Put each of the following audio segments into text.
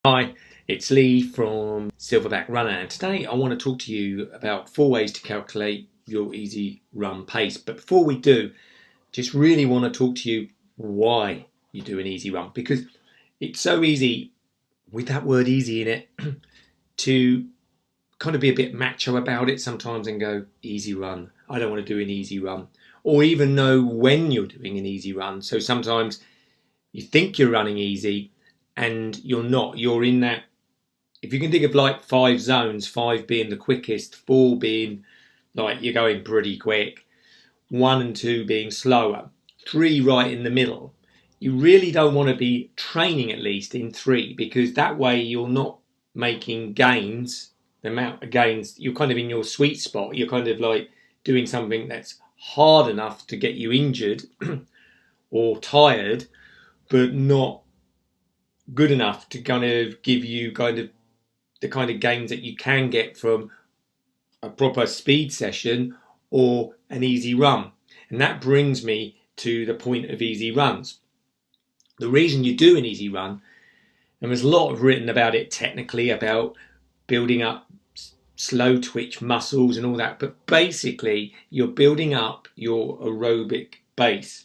Hi, it's Lee from Silverback Runner, and today I want to talk to you about 4 ways to calculate your easy run pace. But before we do, just really want to talk to you why you do an easy run, because it's so easy with that word easy in it to kind of be a bit macho about it sometimes and go, easy run, I don't want to do an easy run, or even know when you're doing an easy run. So sometimes you think you're running easy and you're not. You're in that, if you can think of like 5 zones, 5 being the quickest, 4 being like you're going pretty quick, 1 and 2 being slower, 3 right in the middle. You really don't want to be training at least in 3, because that way you're not making gains. The amount of gains, you're kind of in your sweet spot. You're kind of like doing something that's hard enough to get you injured or tired, but not good enough to kind of give you kind of the kind of gains that you can get from a proper speed session or an easy run. And that brings me to the point of easy runs. The reason you do an easy run, and there's a lot written about it technically, about building up slow twitch muscles and all that, but basically you're building up your aerobic base.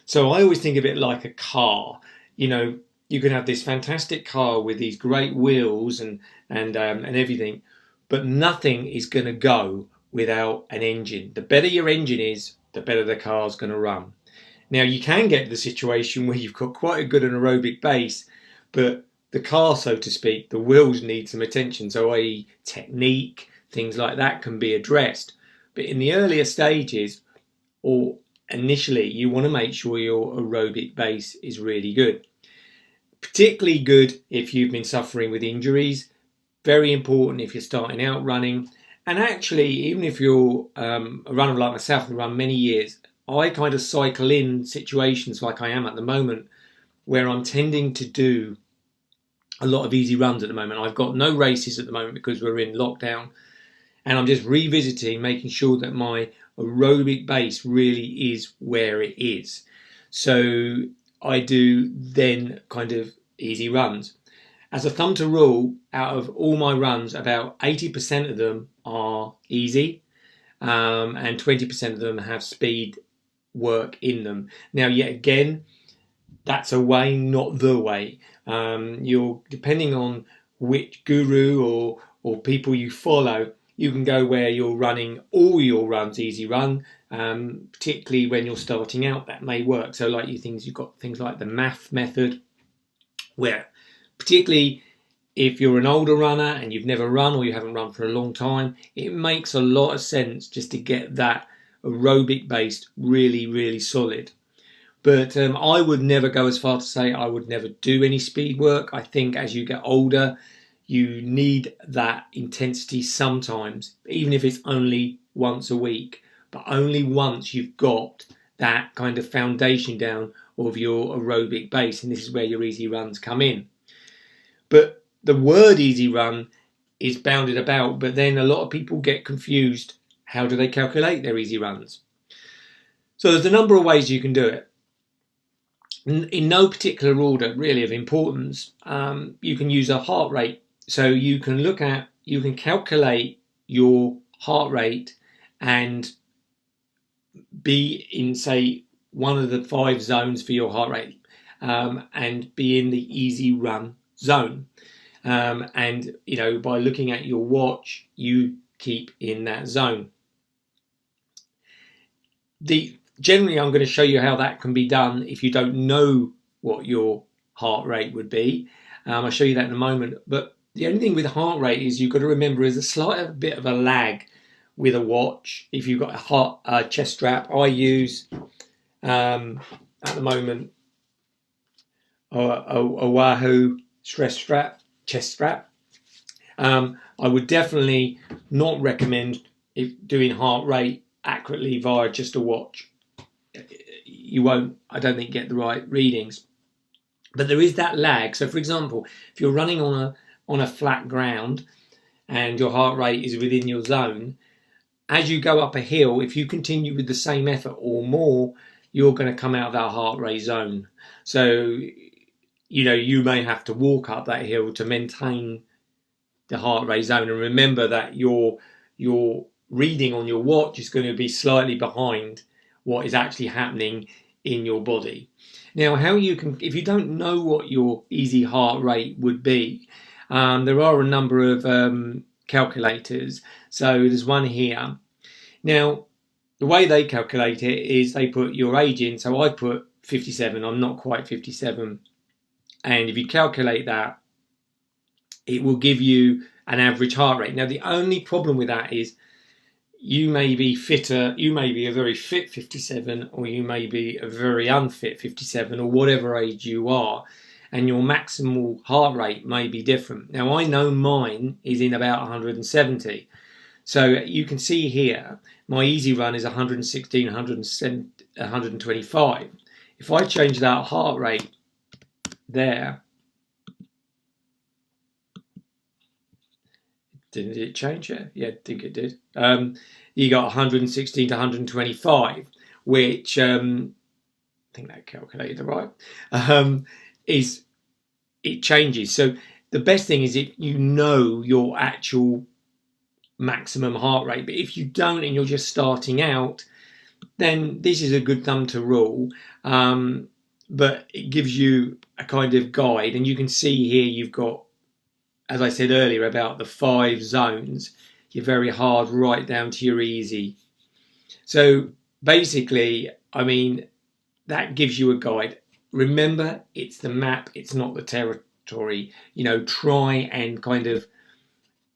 So I always think of it like a car. You know, you can have this fantastic car with these great wheels and everything, but nothing is going to go without an engine. The better your engine is, the better the car's going to run. Now, you can get to the situation where you've got quite a good aerobic base, but the car, so to speak, the wheels need some attention. So, i.e., technique, things like that can be addressed. But in the earlier stages, or initially, you want to make sure your aerobic base is really good. Particularly good if you've been suffering with injuries. Very important if you're starting out running. And actually, even if you're a runner like myself and run many years, I kind of cycle in situations like I am at the moment where I'm tending to do a lot of easy runs at the moment. I've got no races at the moment because we're in lockdown, and I'm just revisiting, making sure that my aerobic base really is where it is. So I do then kind of easy runs. As a thumb to rule, out of all my runs, about 80% of them are easy, and 20% of them have speed work in them. Now, yet again, that's a way, not the way. You're depending on which guru or people you follow. You can go where you're running all your runs easy run, particularly when you're starting out. That may work. So, like you've got things like the math method, where particularly if you're an older runner and you've never run or you haven't run for a long time, it makes a lot of sense just to get that aerobic base really, really solid. But I would never go as far to say I would never do any speed work. I think as you get older, you need that intensity sometimes, even if it's only once a week, but only once you've got that kind of foundation down of your aerobic base. And this is where your easy runs come in. But the word easy run is bounded about, but then a lot of people get confused. How do they calculate their easy runs? So there's a number of ways you can do it. In no particular order really of importance. You can use a heart rate. So you can calculate your heart rate and be in, say, one of the 5 zones for your heart rate, and be in the easy run zone. And, you know, by looking at your watch, you keep in that zone. Generally, I'm going to show you how that can be done if you don't know what your heart rate would be. I'll show you that in a moment. But the only thing with heart rate is you've got to remember is a slight bit of a lag with a watch. If you've got a chest strap, I use at the moment a Wahoo chest strap. I would definitely not recommend doing heart rate accurately via just a watch. You won't, I don't think, get the right readings. But there is that lag. So, for example, if you're running on a flat ground and your heart rate is within your zone, as you go up a hill, if you continue with the same effort or more, you're going to come out of that heart rate zone. So you may have to walk up that hill to maintain the heart rate zone. And remember that your reading on your watch is going to be slightly behind what is actually happening in your body. Now, how you can, if you don't know what your easy heart rate would be, there are a number of calculators. So there's one here. Now, the way they calculate it is they put your age in. So I put 57. I'm not quite 57. And if you calculate that, it will give you an average heart rate. Now, the only problem with that is you may be fitter, you may be a very fit 57, or you may be a very unfit 57, or whatever age you are, and your maximal heart rate may be different. Now, I know mine is in about 170. So you can see here, my easy run is 116, 125. If I change that heart rate there, didn't it change it? Yeah, I think it did. You got 116 to 125, which I think that calculated right. Is it changes. So the best thing is if you know your actual maximum heart rate. But if you don't and you're just starting out, then this is a good thumb to rule. But it gives you a kind of guide, and you can see here you've got, as I said earlier, about the 5 zones. You're very hard right down to your easy. So basically, I mean, that gives you a guide. Remember, it's the map, it's not the territory. Try and kind of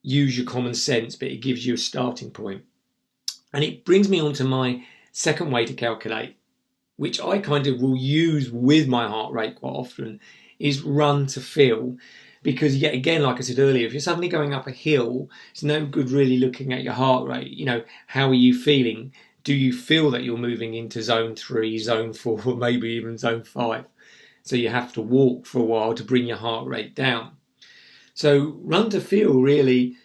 use your common sense, but it gives you a starting point. And it brings me on to my second way to calculate, which I kind of will use with my heart rate quite often, is run to feel. Because yet again, like I said earlier, if you're suddenly going up a hill, it's no good really looking at your heart rate. How are you feeling? Do you feel that you're moving into zone 3, zone 4, or maybe even zone 5? So you have to walk for a while to bring your heart rate down. So run to feel, really,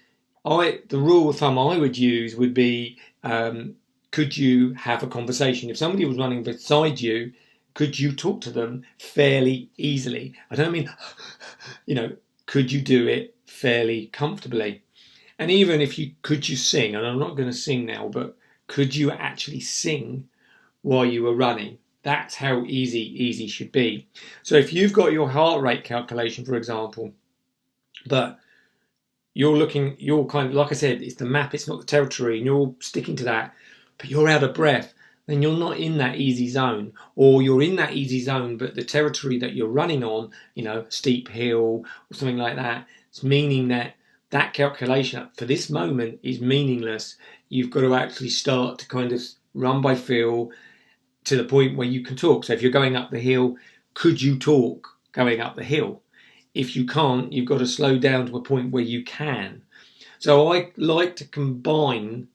the rule of thumb I would use would be, could you have a conversation? If somebody was running beside you, could you talk to them fairly easily? I don't mean, could you do it fairly comfortably? And even if could you sing? And I'm not going to sing now, but could you actually sing while you were running? That's how easy should be. So if you've got your heart rate calculation, for example, but you're kind of, like I said, it's the map, it's not the territory, and you're sticking to that, but you're out of breath, then you're not in that easy zone. Or you're in that easy zone, but the territory that you're running on, steep hill or something like that, it's meaning that calculation for this moment is meaningless. You've got to actually start to kind of run by feel to the point where you can talk. So if you're going up the hill, could you talk going up the hill? If you can't, you've got to slow down to a point where you can. So I like to combine,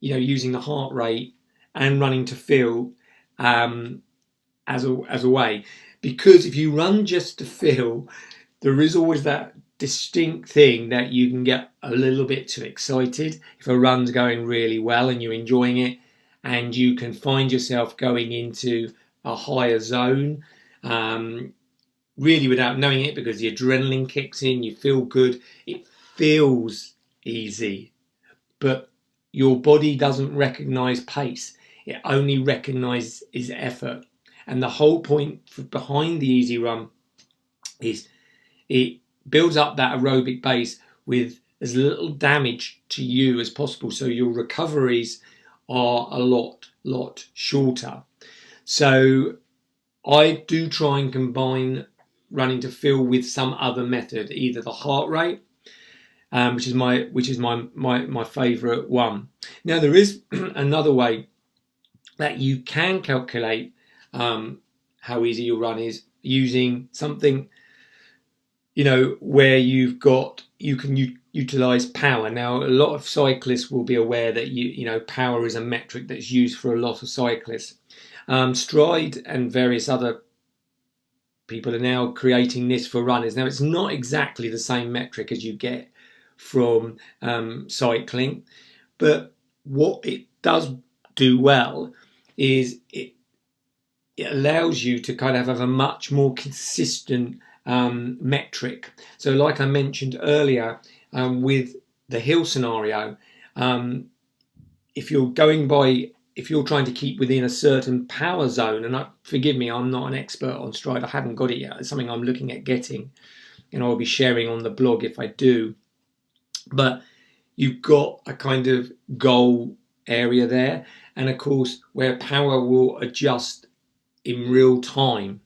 using the heart rate and running to feel as a way. Because if you run just to feel, there is always that distinct thing that you can get a little bit too excited if a run's going really well and you're enjoying it, and you can find yourself going into a higher zone really without knowing it, because the adrenaline kicks in, you feel good, it feels easy, but your body doesn't recognize pace, it only recognizes effort. And the whole point behind the easy run is it builds up that aerobic base with as little damage to you as possible, so your recoveries are a lot shorter. So I do try and combine running to feel with some other method, either the heart rate, which is my favourite one. Now there is another way that you can calculate how easy your run is, using something where you can utilize power. Now a lot of cyclists will be aware that power is a metric that's used for a lot of cyclists. Stride and various other people are now creating this for runners. Now it's not exactly the same metric as you get from cycling, but what it does do well is it allows you to kind of have a much more consistent metric. So like I mentioned earlier, with the hill scenario, if you're trying to keep within a certain power zone, and forgive me, I'm not an expert on stride, I haven't got it yet, it's something I'm looking at getting, and I'll be sharing on the blog if I do, but you've got a kind of goal area there, and of course where power will adjust in real time.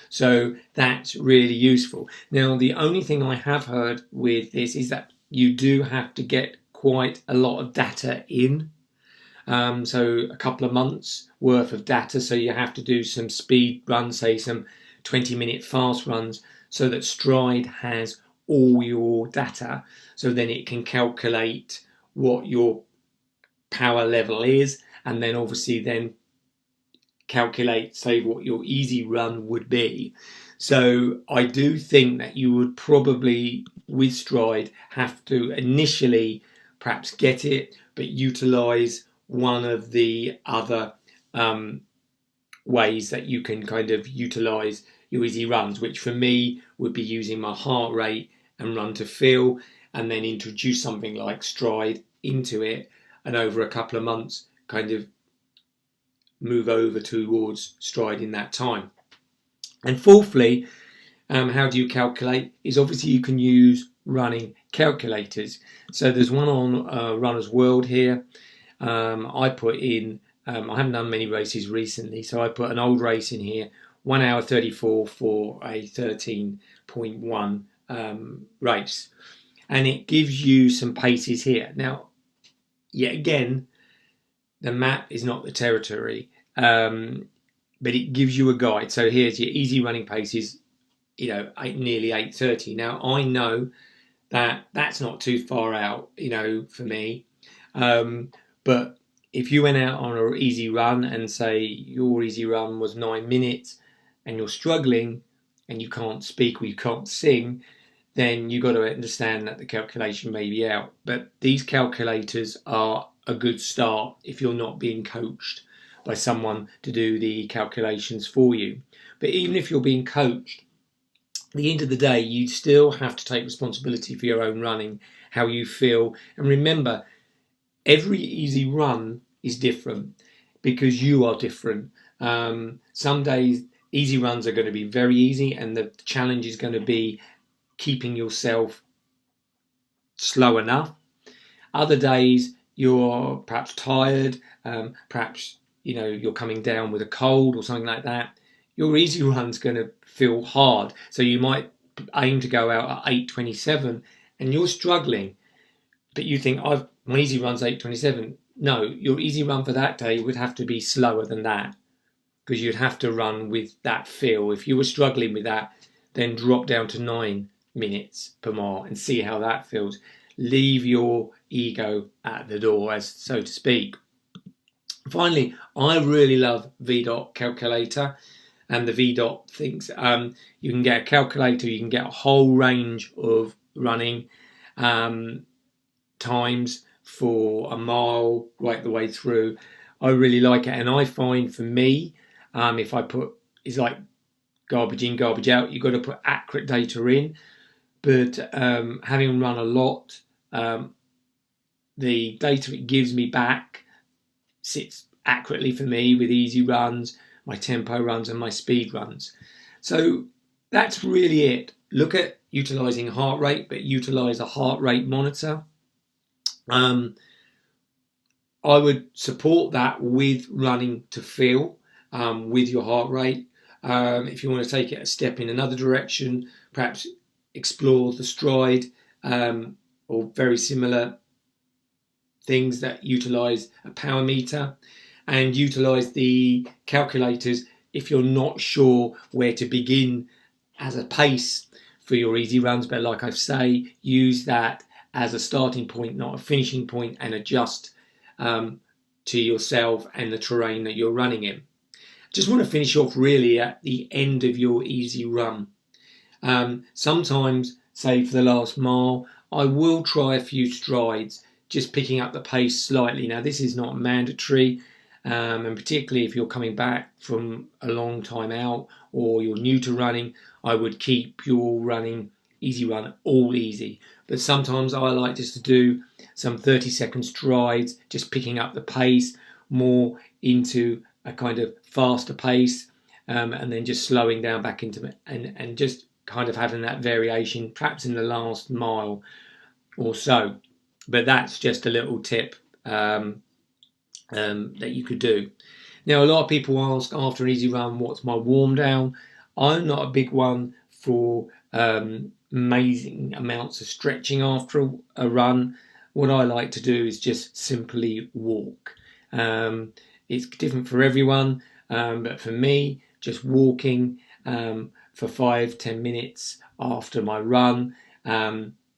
So that's really useful. Now, the only thing I have heard with this is that you do have to get quite a lot of data in. So a couple of months worth of data. So you have to do some speed runs, say some 20-minute fast runs, so that Stride has all your data. So then it can calculate what your power level is, and then obviously then calculate, say, what your easy run would be. So I do think that you would probably, with Stride, have to initially perhaps get it, but utilize one of the other ways that you can kind of utilize your easy runs, which for me would be using my heart rate and run to feel, and then introduce something like Stride into it, and over a couple of months kind of move over towards Stride in that time. And fourthly, how do you calculate? Is obviously you can use running calculators. So there's one on Runner's World here. I put in, I haven't done many races recently, so I put an old race in here, 1 hour 34 for a 13.1 race. And it gives you some paces here. Now, yet again, the map is not the territory, but it gives you a guide. So here's your easy running paces, nearly 8:30. Now I know that that's not too far out, for me. But if you went out on an easy run and say your easy run was 9 minutes and you're struggling and you can't speak or you can't sing, then you've got to understand that the calculation may be out. But these calculators are a good start if you're not being coached by someone to do the calculations for you. But even if you're being coached, at the end of the day, you still have to take responsibility for your own running, how you feel. And remember, every easy run is different because you are different. Some days, easy runs are going to be very easy, and the challenge is going to be keeping yourself slow enough. Other days, you're perhaps tired, perhaps you're coming down with a cold or something like that. Your easy run's going to feel hard, so you might aim to go out at 8:27 and you're struggling, but you think my easy run's 8:27. No, your easy run for that day would have to be slower than that, because you'd have to run with that feel. If you were struggling with that, then drop down to 9 minutes per mile and see how that feels. Leave your ego at the door, as so to speak. Finally, I really love VDOT calculator, and the VDOT thinks you can get a calculator, you can get a whole range of running times for a mile right the way through. I really like it, and I find for me, if I put, it's like garbage in, garbage out. You've got to put accurate data in, but having run a lot, the data it gives me back sits accurately for me with easy runs, my tempo runs and my speed runs. So that's really it. Look at utilising heart rate, but utilise a heart rate monitor. I would support that with running to feel, with your heart rate. If you want to take it a step in another direction, perhaps explore the Stride or very similar things that utilise a power meter, and utilise the calculators if you're not sure where to begin as a pace for your easy runs. But like I say, use that as a starting point, not a finishing point, and adjust to yourself and the terrain that you're running in. Just want to finish off really at the end of your easy run. Sometimes, say for the last mile, I will try a few strides, just picking up the pace slightly. Now this is not mandatory, and particularly if you're coming back from a long time out or you're new to running, I would keep your running easy run all easy. But sometimes I like just to do some 30-second strides, just picking up the pace more into a kind of faster pace, and then just slowing down back into it, and just kind of having that variation perhaps in the last mile or so. But that's just a little tip that you could do. Now, a lot of people ask after an easy run, what's my warm down? I'm not a big one for amazing amounts of stretching after a run. What I like to do is just simply walk. It's different for everyone, but for me, just walking for 5-10 minutes after my run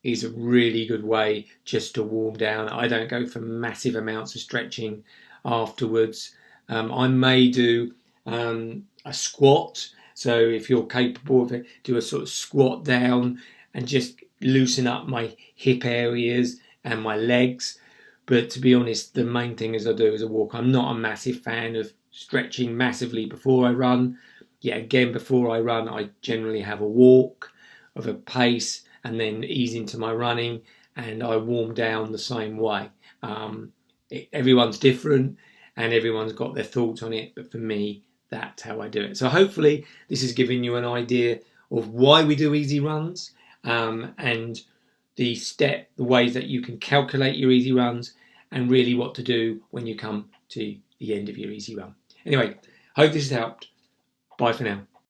is a really good way just to warm down. I don't go for massive amounts of stretching afterwards. I may do a squat. So if you're capable of it, do a sort of squat down and just loosen up my hip areas and my legs. But to be honest, the main thing is I do is a walk. I'm not a massive fan of stretching massively before I run. Yeah, again, before I run, I generally have a walk of a pace and then ease into my running, and I warm down the same way. Everyone's different and everyone's got their thoughts on it, but for me, that's how I do it. So hopefully this has given you an idea of why we do easy runs, and the ways that you can calculate your easy runs, and really what to do when you come to the end of your easy run. Anyway, hope this has helped. Bye for now.